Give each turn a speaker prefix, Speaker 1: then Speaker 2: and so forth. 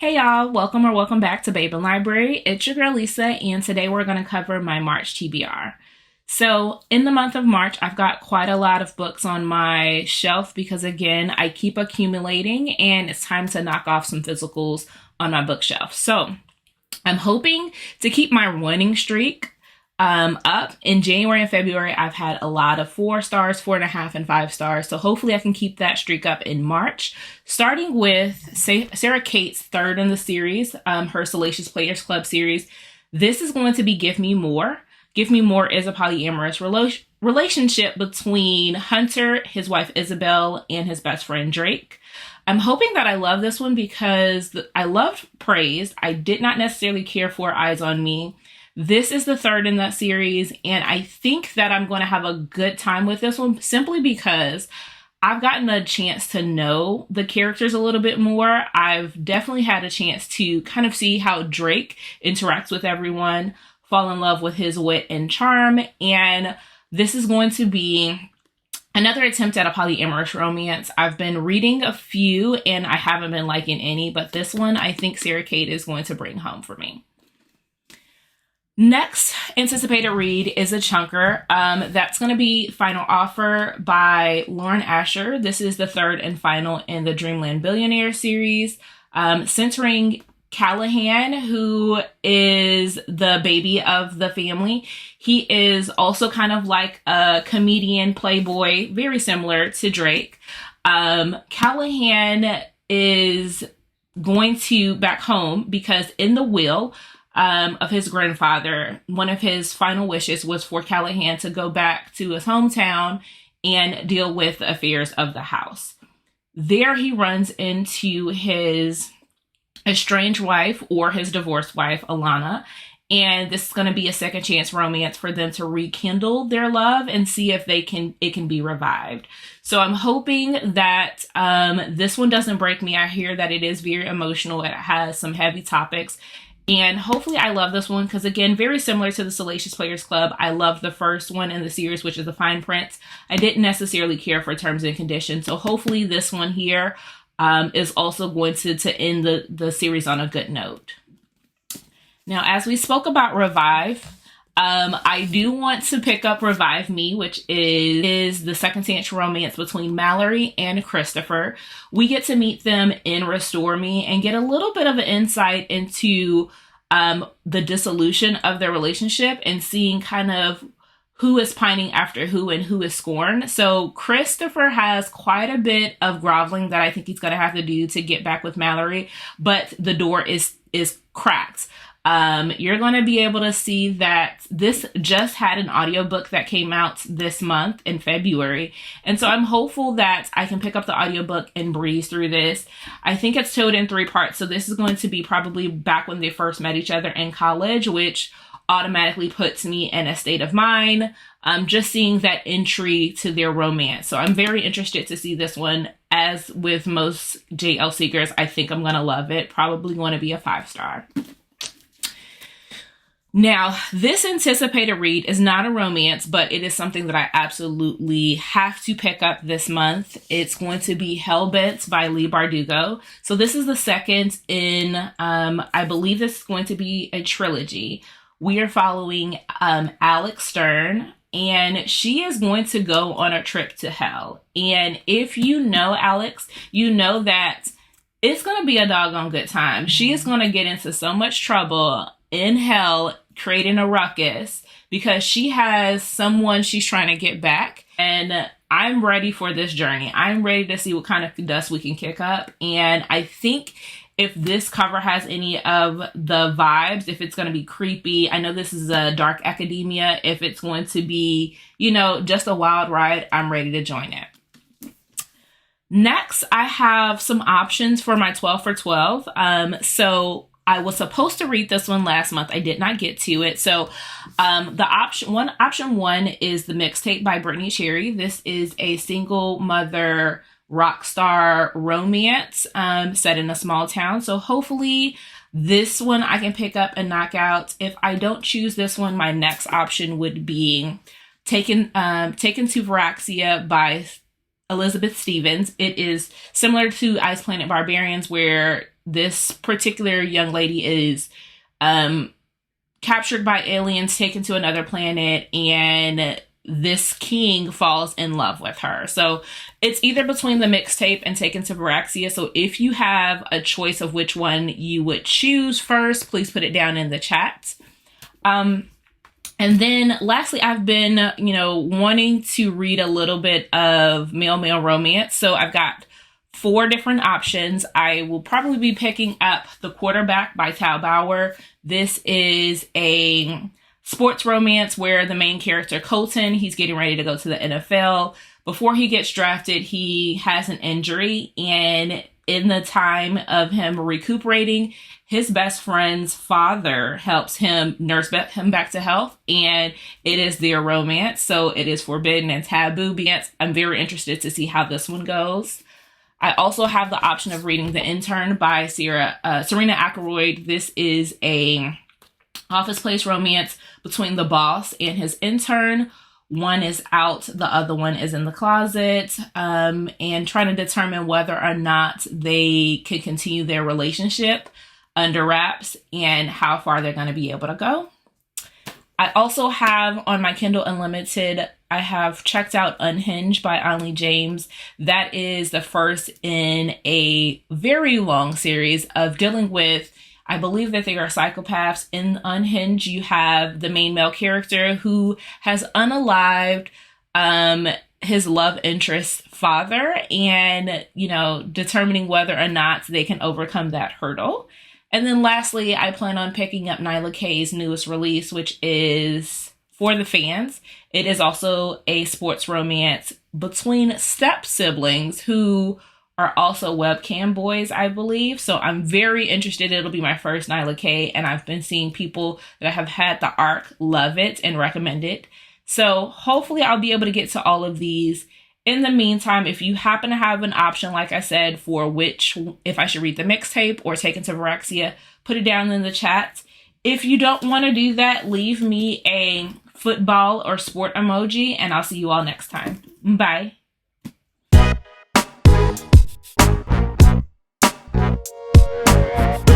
Speaker 1: Hey y'all, welcome or welcome back to Babeinlibrary. It's your girl Lisa, and today we're going to cover my March TBR. So, in the month of March, I've got quite a lot of books on my shelf because, again, I keep accumulating and it's time to knock off some physicals on my bookshelf. So, I'm hoping to keep my winning streak up. In January and February, I've had a lot of 4 stars, 4.5, and 5 stars. So hopefully I can keep that streak up in March, starting with Sarah Kate's third in the series, her Salacious Players Club series. This is going to be Give Me More. Give Me More is a polyamorous relationship between Hunter, his wife Isabel, and his best friend Drake. I'm hoping that I love this one because I loved Praise. I did not necessarily care for Eyes on Me. This is the third in that series, and I think that I'm going to have a good time with this one simply because I've gotten a chance to know the characters a little bit more. I've definitely had a chance to kind of see how Drake interacts with everyone, fall in love with his wit and charm, and this is going to be another attempt at a polyamorous romance. I've been reading a few, and I haven't been liking any, but this one I think Sarah Kate is going to bring home for me. Next anticipated read is a chunker. That's going to be Final Offer by Lauren Asher. This is the third and final in the Dreamland Billionaire series, centering Callahan, who is the baby of the family. He is also kind of like a comedian playboy, very similar to Drake. Callahan is going to back home because in the will of his grandfather, one of his final wishes was for Callahan to go back to his hometown and deal with the affairs of the house. There he runs into his estranged wife or his divorced wife, Alana, and this is going to be a second chance romance for them to rekindle their love and see if it can be revived. So I'm hoping that this one doesn't break me. I hear that it is very emotional. It has some heavy topics. And hopefully I love this one because, again, very similar to the Salacious Players Club. I loved the first one in the series, which is The Fine Print. I didn't necessarily care for terms and conditions. So hopefully this one here is also going to end the series on a good note. Now, as we spoke about Revive, I do want to pick up Revive Me, which is the second chance romance between Mallory and Christopher. We get to meet them in Restore Me and get a little bit of an insight into the dissolution of their relationship and seeing kind of who is pining after who and who is scorned. So Christopher has quite a bit of groveling that I think he's going to have to do to get back with Mallory, but the door is cracked. You're going to be able to see that this just had an audiobook that came out this month in February. And so I'm hopeful that I can pick up the audiobook and breeze through this. I think it's told in 3 parts. So this is going to be probably back when they first met each other in college, which automatically puts me in a state of mind. Just seeing that entry to their romance. So I'm very interested to see this one. As with most JL Seekers, I think I'm going to love it. Probably going to be a 5-star. Now, this anticipated read is not a romance, but it is something that I absolutely have to pick up this month. It's going to be Hellbent by Leigh Bardugo. So this is the second in, I believe this is going to be a trilogy. We are following Alex Stern, and she is going to go on a trip to hell. And if you know Alex, you know that it's going to be a doggone good time. She is going to get into so much trouble in hell, creating a ruckus because she has someone she's trying to get back. And I'm ready for this journey. I'm ready to see what kind of dust we can kick up. And I think if this cover has any of the vibes, if it's going to be creepy, I know this is a dark academia. If it's going to be, just a wild ride, I'm ready to join it. Next, I have some options for my 12 for 12. So I was supposed to read this one last month. I did not get to it. So option one is the mixtape by Brittany Cherry. This is a single mother rock star romance set in a small town. So hopefully this one I can pick up and knock out. If I don't choose this one, my next option would be Taken to Viraxia by Elizabeth Stevens. It is similar to Ice Planet Barbarians, where this particular young lady is captured by aliens, taken to another planet, and this king falls in love with her. So it's either between the mixtape and Taken to Veraxia. So if you have a choice of which one you would choose first, please put it down in the chat. And then lastly, I've been, wanting to read a little bit of male romance. So I've got 4 different options. I will probably be picking up The Quarterback by Tal Bauer. This is a sports romance where the main character, Colton, he's getting ready to go to the NFL. Before he gets drafted, he has an injury, and in the time of him recuperating, his best friend's father helps him nurse him back to health, and it is their romance. So it is forbidden and taboo. I'm very interested to see how this one goes. I also have the option of reading The Intern by Serena Ackroyd. This is a office place romance between the boss and his intern. One is out, the other one is in the closet, and trying to determine whether or not they can continue their relationship under wraps and how far they're going to be able to go. I also have on my Kindle Unlimited, I have checked out Unhinged by Anley James. That is the first in a very long series of dealing with, I believe that they are psychopaths. In Unhinged, you have the main male character who has unalived his love interest's father and, determining whether or not they can overcome that hurdle. And then lastly, I plan on picking up Nyla K's newest release, which is for the fans. It is also a sports romance between step siblings who are also webcam boys, I believe. So I'm very interested. It'll be my first Nyla K, and I've been seeing people that have had the arc love it and recommend it. So hopefully I'll be able to get to all of these. In the meantime, if you happen to have an option, like I said, for if I should read the mixtape or Taken to Veraxia, put it down in the chat. If you don't want to do that, leave me a football or sport emoji, and I'll see you all next time. Bye.